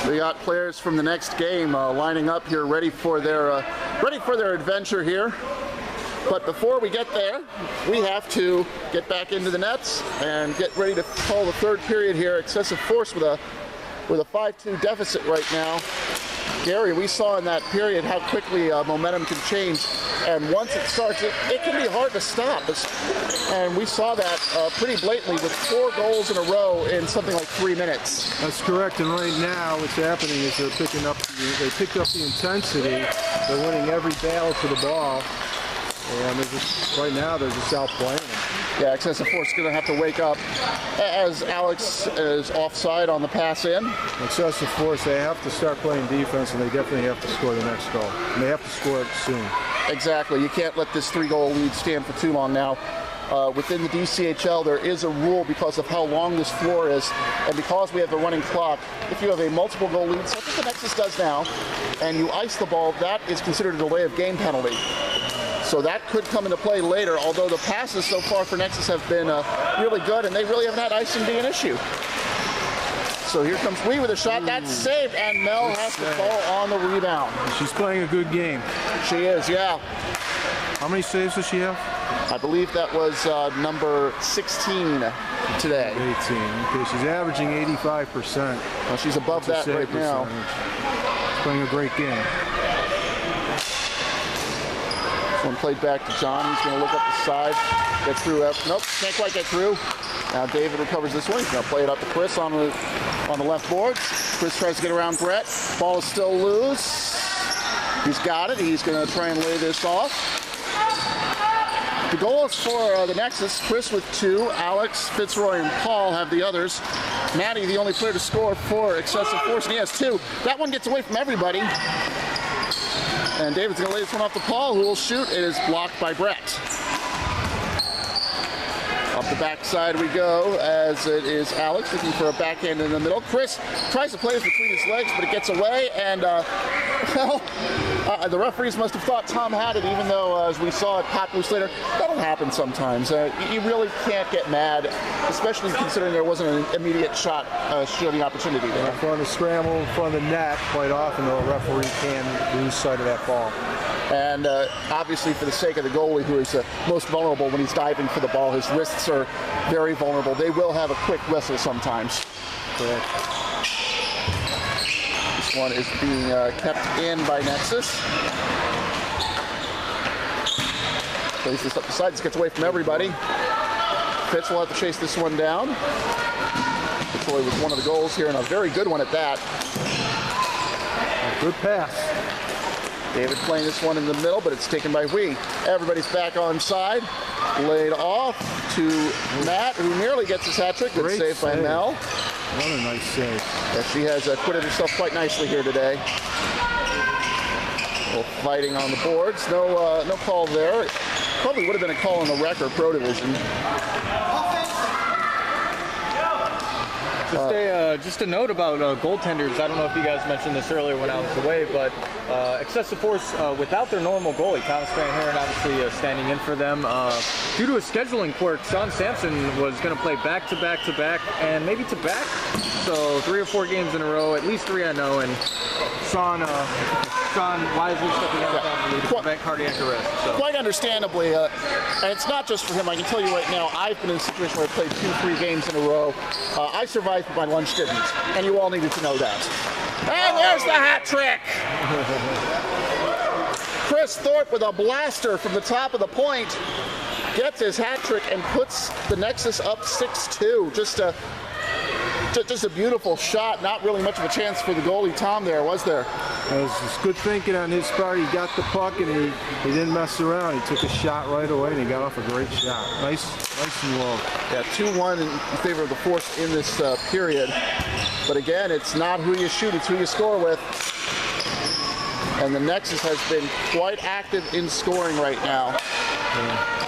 We got players from the next game lining up here, ready for their adventure here. But before we get there, we have to get back into the nets and get ready to call the third period here. Xcessive Force with a 5-2 deficit right now. Gary, we saw in that period how quickly momentum can change, and once it starts, it can be hard to stop. And we saw that pretty blatantly with 4 goals in a row in something like 3 minutes. That's correct, and right now what's happening is they picked up the intensity. They're winning every battle to the ball, and right now they're just outplaying them. Yeah, Xcessive Force is going to have to wake up as Alex is offside on the pass in. Xcessive Force, they have to start playing defense, and they definitely have to score the next goal. And they have to score it soon. Exactly. You can't let this 3-goal lead stand for too long now. Within the DCHL, there is a rule because of how long this floor is, and because we have the running clock. If you have a multiple goal lead, such as the NeXus does now, and you ice the ball, that is considered a delay of game penalty. So that could come into play later, although the passes so far for NeXus have been really good, and they really haven't had icing be an issue. So here comes Wee with a shot. That's saved, and Mel has to fall on the rebound. She's playing a good game. She is, yeah. How many saves does she have? I believe that was number 16 today. 18. Okay, she's averaging 85%. Well, she's above that right now. She's playing a great game. This one played back to John. He's going to look up the side, get through. Nope, can't quite get through. Now David recovers this one. He's going to play it up to Chris on the left board. Chris tries to get around Brett. Ball is still loose. He's got it. He's going to try and lay this off. The goals for the NeXus, Chris with 2, Alex, Fitzroy, and Paul have the others. Maddie, the only player to score for Xcessive Force, and he has 2. That one gets away from everybody. And David's going to lay this one off to Paul, who will shoot. It is blocked by Brett. Up the backside we go, as it is Alex looking for a backhand in the middle. Chris tries to play this between his legs, but it gets away, and the referees must have thought Tom had it, even though, as we saw it pop loose later, that'll happen sometimes. You really can't get mad, especially considering there wasn't an immediate shooting opportunity there. In front of the scramble, in front of the net, quite often though, a referee can lose sight of that ball. And obviously, for the sake of the goalie, who is most vulnerable when he's diving for the ball, his wrists are very vulnerable. They will have a quick whistle sometimes. Correct. This one is being kept in by NeXus. Plays this up the side. This gets away from everybody. Fitz will have to chase this one down. Fitzroy was one of the goals here, and a very good one at that. Good pass. David playing this one in the middle, but it's taken by Wee. Everybody's back on side. Laid off to Matt, who nearly gets his hat trick. Good save by Mel. What a nice save. Yeah, she has acquitted herself quite nicely here today. Well, fighting on the boards. No call there. Probably would have been a call in the rec or pro division. Just a note about goaltenders. I don't know if you guys mentioned this earlier when I was away, but Xcessive Force, without their normal goalie, Thomas Van Heeren obviously standing in for them. Due to a scheduling quirk, Sean Sampson was going to play back-to-back and maybe to back. So 3 or 4 games in a row, at least 3 I know, and Sean wisely stepping out to prevent cardiac arrest. So. Quite understandably, and it's not just for him. I can tell you right now, I've been in a situation where I played 2-3 games in a row. I survived, but my lunch didn't, and you all needed to know that. And there's the hat trick! Chris Thorpe with a blaster from the top of the point gets his hat trick and puts the NeXus up 6-2. Just a beautiful shot. Not really much of a chance for the goalie Tom there, was there? It was just good thinking on his part. He got the puck and he didn't mess around. He took a shot right away and he got off a great shot. Nice and low. Yeah, 2-1 in favor of the Force in this period. But again, it's not who you shoot, it's who you score with. And the NeXus has been quite active in scoring right now. Yeah.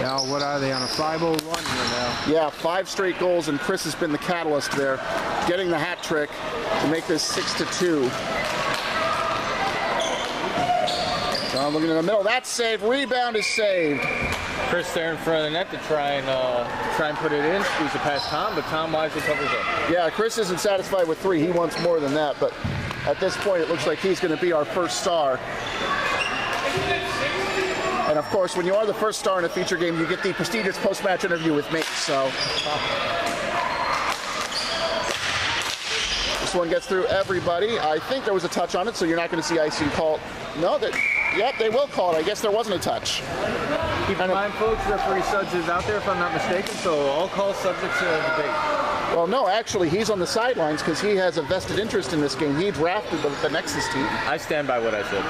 Now, what are they, on a 5-0 run here now? Yeah, 5 straight goals, and Chris has been the catalyst there, getting the hat trick to make this 6-2. John looking in the middle. That's saved. Rebound is saved. Chris there in front of the net to try and put it in, squeeze it past Tom, but Tom wisely covers up. Yeah, Chris isn't satisfied with 3. He wants more than that, but at this point it looks like he's going to be our first star. And of course, when you are the first star in a feature game, you get the prestigious post-match interview with me. So this one gets through everybody. I think there was a touch on it, so you're not going to see icing called. No, yep, they will call it. I guess there wasn't a touch. Keep in mind, folks, referee Suds is out there, if I'm not mistaken, so all calls subject to debate. Well, no, actually, he's on the sidelines because he has a vested interest in this game. He drafted the NeXus team. I stand by what I said.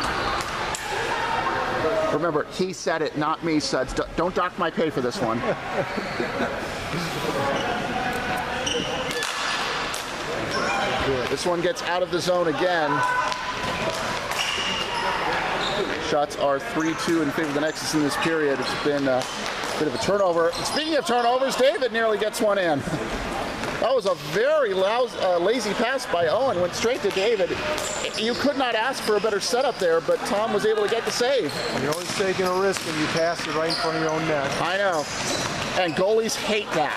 Remember, he said it, not me, Suds. Don't dock my pay for this one. This one gets out of the zone again. Shots are 3-2 in favor of the NeXus in this period. It's been a bit of a turnover. Speaking of turnovers, David nearly gets one in. That was a very lazy pass by Owen. Went straight to David. You could not ask for a better setup there, but Tom was able to get the save. You're always taking a risk when you pass it right in front of your own net. I know. And goalies hate that.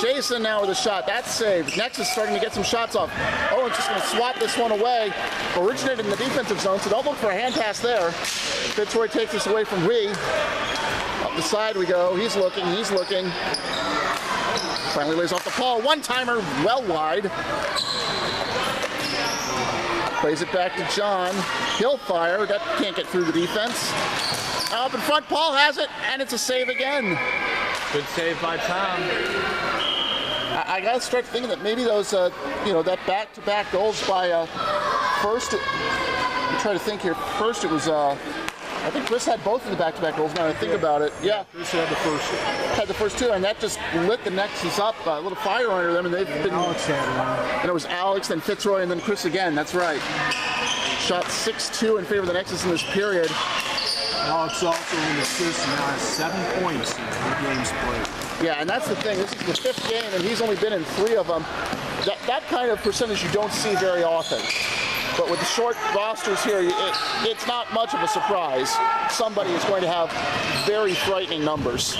Jason now with a shot. That's saved. NeXus starting to get some shots off. Owen's just going to swat this one away. Originated in the defensive zone, so don't look for a hand pass there. Fitzroy takes this away from Wee. Up the side we go. He's looking. Finally lays off the ball. One-timer well wide. Plays it back to John. He'll fire. That can't get through the defense. Up in front, Paul has it, and it's a save again. Good save by Tom. I gotta start thinking that maybe those, that back-to-back goals by first. I'm trying to think here. First, it was. I think Chris had both of the back-to-back goals. Now I think about it, yeah. Chris had the first. Had the first 2, and that just lit the NeXus up. A little fire under them, and they've been. Alex had one. And it was Alex, then Fitzroy, and then Chris again. That's right. Shot 6-2 in favor of the NeXus in this period. Alex also in assists and now has 7 points in 3 games played. Yeah, and that's the thing. This is the 5th game, and he's only been in 3 of them. That kind of percentage you don't see very often. But with the short rosters here, it's not much of a surprise. Somebody is going to have very frightening numbers.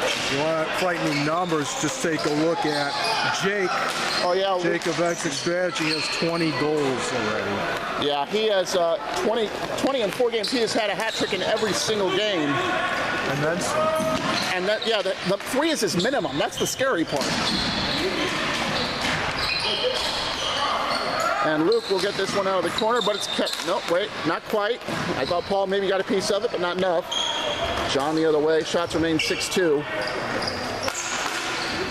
If you want frightening numbers, just take a look at Jake. Oh, yeah. Jake of Exit Strategy has 20 goals already. Yeah, he has 20 in 4 games. He has had a hat trick in every single game. And then some. And that, yeah, the 3 is his minimum. That's the scary part. And Luke will get this one out of the corner, but it's kept. No, wait, not quite. I thought Paul maybe got a piece of it, but not enough. John the other way. Shots remain 6-2. We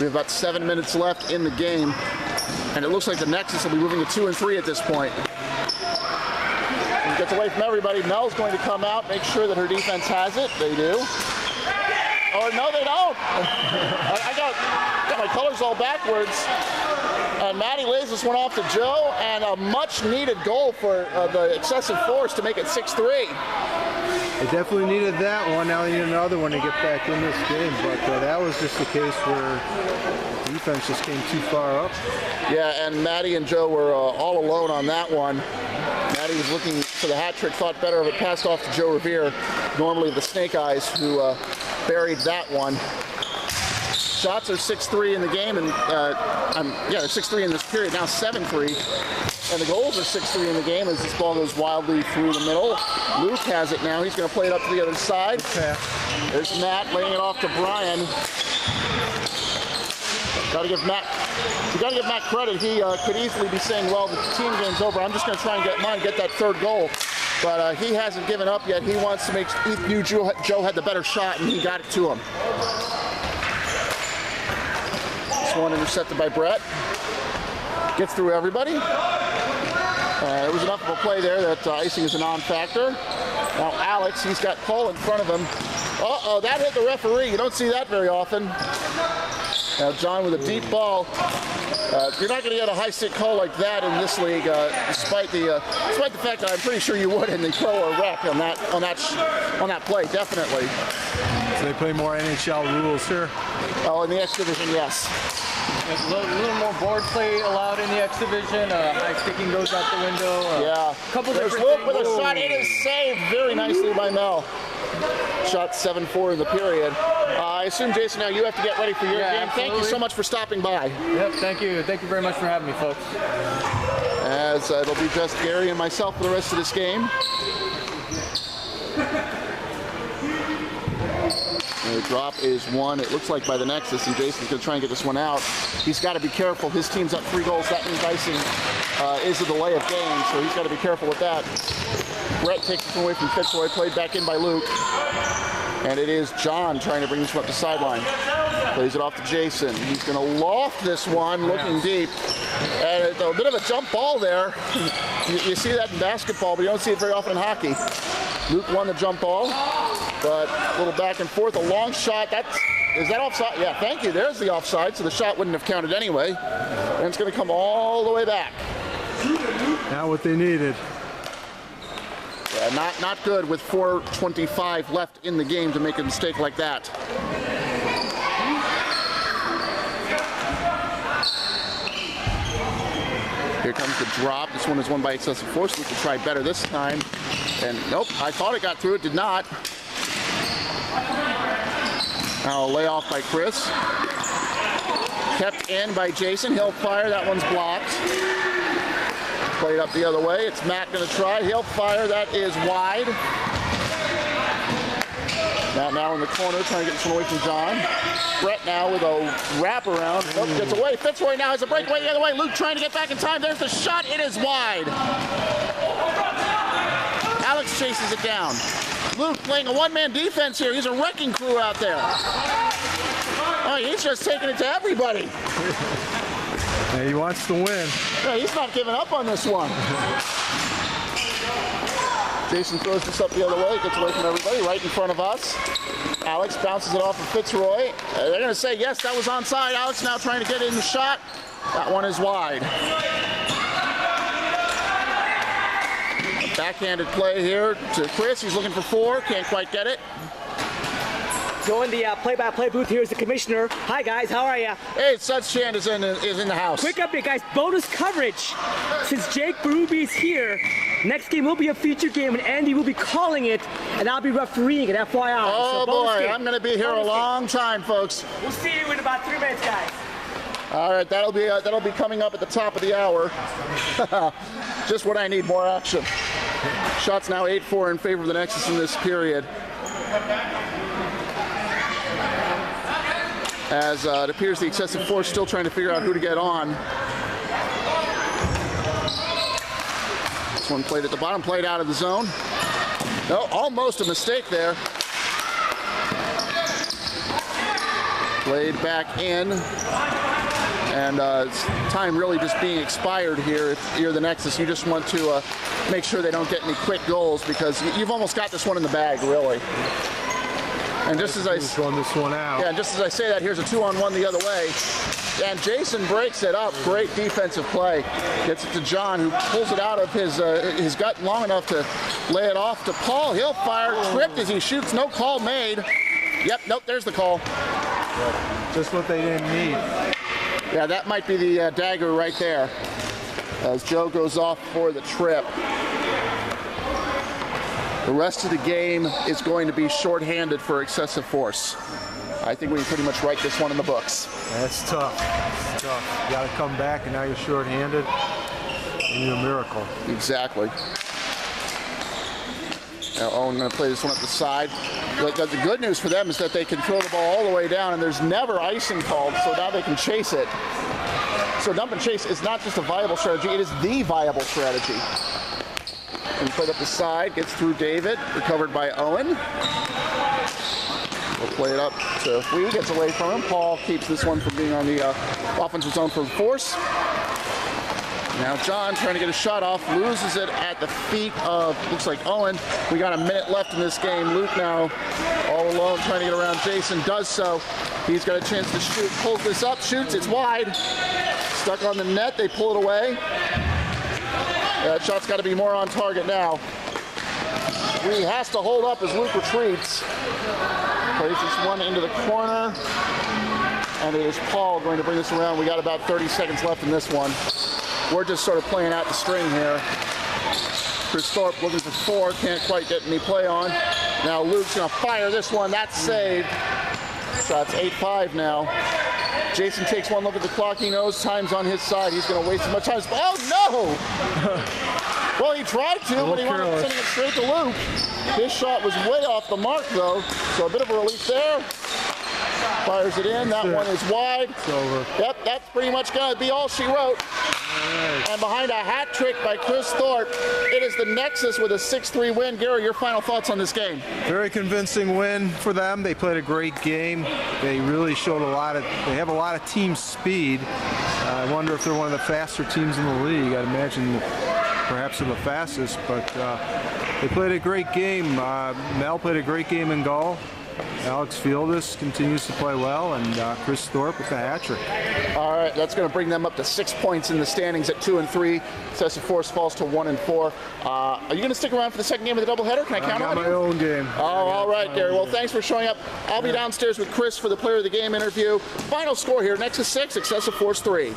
have about 7 minutes left in the game, and it looks like the NeXus will be moving to 2 and 3 at this point. He gets away from everybody. Mel's going to come out, make sure that her defense has it. They do. Oh, no, they don't. I got my colors all backwards. And Maddie lays this one off to Joe, and a much-needed goal for the Xcessive Force to make it 6-3. They definitely needed that one. Now they need another one to get back in this game. But that was just the case where defense just came too far up. Yeah, and Maddie and Joe were all alone on that one. Maddie was looking for the hat trick, thought better of it, passed off to Joe Revere, normally the Snake Eyes, who buried that one. Shots are 6-3 in the game, and they're 6-3 in this period. Now 7-3, and the goals are 6-3 in the game as this ball goes wildly through the middle. Luke has it now. He's going to play it up to the other side. There's Matt laying it off to Brian. Got to give Matt credit. He could easily be saying, "Well, the team game's over. I'm just going to try and get that 3rd goal." But he hasn't given up yet. He wants to make. He knew Joe had the better shot, and he got it to him. One intercepted by Brett. Gets through everybody. It was enough of a play there that icing is a non-factor. Now Alex, he's got Paul in front of him. Uh-oh, that hit the referee. You don't see that very often. Now John with a deep ball. You're not going to get a high stick call like that in this league, despite the fact that I'm pretty sure you would in the pro or rec on that play, definitely. So they play more NHL rules here. Oh, in the X division, yes. A little more board play allowed in the X division. High sticking goes out the window. Yeah. Couple There's different Luke with a shot. It is saved very nicely by Mel. Shot 7-4 in the period. I assume, Jason, now you have to get ready for your game. Absolutely. Thank you so much for stopping by. Yep, thank you. Thank you very much for having me, folks. As it'll be just Gary and myself for the rest of this game. The drop is one, it looks like, by the Nexus, and Jason's going to try and get this one out. He's got to be careful. His team's up 3 goals. That means icing is a delay of game, so he's got to be careful with that. Brett takes this one away from Fitzroy, played back in by Luke. And it is John trying to bring this one up the sideline. Plays it off to Jason. He's going to loft this one, looking deep. And a bit of a jump ball there. You see that in basketball, but you don't see it very often in hockey. Luke won the jump ball, but a little back and forth. A long shot. Is that offside? Yeah, thank you. There's the offside, so the shot wouldn't have counted anyway. And it's going to come all the way back. Not what they needed. Yeah, not good with 4:25 left in the game to make a mistake like that. Here comes the drop. This one is won by Excessive Force. We could try better this time. And nope, I thought it got through. It did not. Now a layoff by Chris. Kept in by Jason. He'll fire. That one's blocked. Played up the other way. It's Matt going to try. He'll fire. That is wide. Now in the corner, trying to get this one away from John. Brett now with a wraparound. Nope, gets away. Fitzroy now has a breakaway the other way. Luke trying to get back in time. There's the shot. It is wide. Alex chases it down. Luke playing a one-man defense here. He's a wrecking crew out there. Oh, he's just taking it to everybody. Yeah, he wants to win. Yeah, he's not giving up on this one. Jason throws this up the other way, gets away from everybody, right in front of us. Alex bounces it off of Fitzroy. They're going to say, yes, that was onside. Alex now trying to get in the shot. That one is wide. Backhanded play here to Chris. He's looking for 4, can't quite get it. Join the play-by-play booth. Here's the commissioner. Hi guys, how are ya? Hey, Seth Shand is in the house. Quick update, guys. Bonus coverage. Since Jake Berube is here, next game will be a feature game, and Andy will be calling it, and I'll be refereeing it. FYI. Oh so boy, game. I'm going to be here a long time, folks. We'll see you in about 3 minutes, guys. All right, that'll be coming up at the top of the hour. Just what I need, more action. Shots now 8-4 in favor of the Nexus in this period. As it appears the Excessive Force still trying to figure out who to get on. This one played at the bottom, played out of the zone. No, almost a mistake there. Played back in. And time really just being expired here. If you're the Nexus, you just want to make sure they don't get any quick goals, because you've almost got this one in the bag, really. And just as I run this one out. Yeah, just as I say that, here's a 2-on-1 the other way. And Jason breaks it up. Great defensive play. Gets it to John, who pulls it out of his gut long enough to lay it off to Paul. He'll fire, tripped as he shoots. No call made. Yep, nope, there's the call. Yep. Just what they didn't need. Yeah, that might be the dagger right there. As Joe goes off for the trip. The rest of the game is going to be shorthanded for Excessive Force. I think we can pretty much write this one in the books. That's tough. That's tough. You got to come back, and now you're shorthanded. You need a miracle. Exactly. Now Owen going to play this one up the side. The good news for them is that they can throw the ball all the way down, and there's never icing called, so now they can chase it. So dump and chase is not just a viable strategy, it is the viable strategy. And played up the side, gets through David, recovered by Owen. We'll play it up to Flee, gets away from him. Paul keeps this one from being on the offensive zone for Force. Now John trying to get a shot off, loses it at the feet of, looks like Owen. We got a minute left in this game. Luke now all alone trying to get around Jason, does so. He's got a chance to shoot, pulls this up, shoots, it's wide. Stuck on the net, they pull it away. That shot's got to be more on target now. He has to hold up as Luke retreats. Plays this one into the corner. And it is Paul going to bring this around. We got about 30 seconds left in this one. We're just sort of playing out the string here. Chris Thorpe looking for 4, can't quite get any play on. Now Luke's gonna fire this one, that's saved. Shot's 8-5 now. Jason takes one look at the clock, he knows time's on his side. He's gonna waste as much time as, oh no! Well, he tried to, but he wound up sending it straight to Luke. His shot was way off the mark though, so a bit of a relief there. Fires it in, that one is wide. It's over. Yep, that's pretty much gonna be all she wrote. And behind a hat trick by Chris Thorpe, it is the NeXus with a 6-3 win. Gary, your final thoughts on this game? Very convincing win for them. They played a great game. They really showed they have a lot of team speed. I wonder if they're one of the faster teams in the league. I'd imagine perhaps they're the fastest, but they played a great game. Mel played a great game in goal. Alex Fieldis continues to play well, and Chris Thorpe with the hat trick. All right, that's going to bring them up to 6 points in the standings at 2 and 3. Xcessive Force falls to 1 and 4. Are you going to stick around for the second game of the doubleheader? Can I count on you? I got my own game. Oh, all right, Gary. Well, thanks for showing up. I'll be downstairs with Chris for the Player of the Game interview. Final score here: NeXus 6, Xcessive Force 3.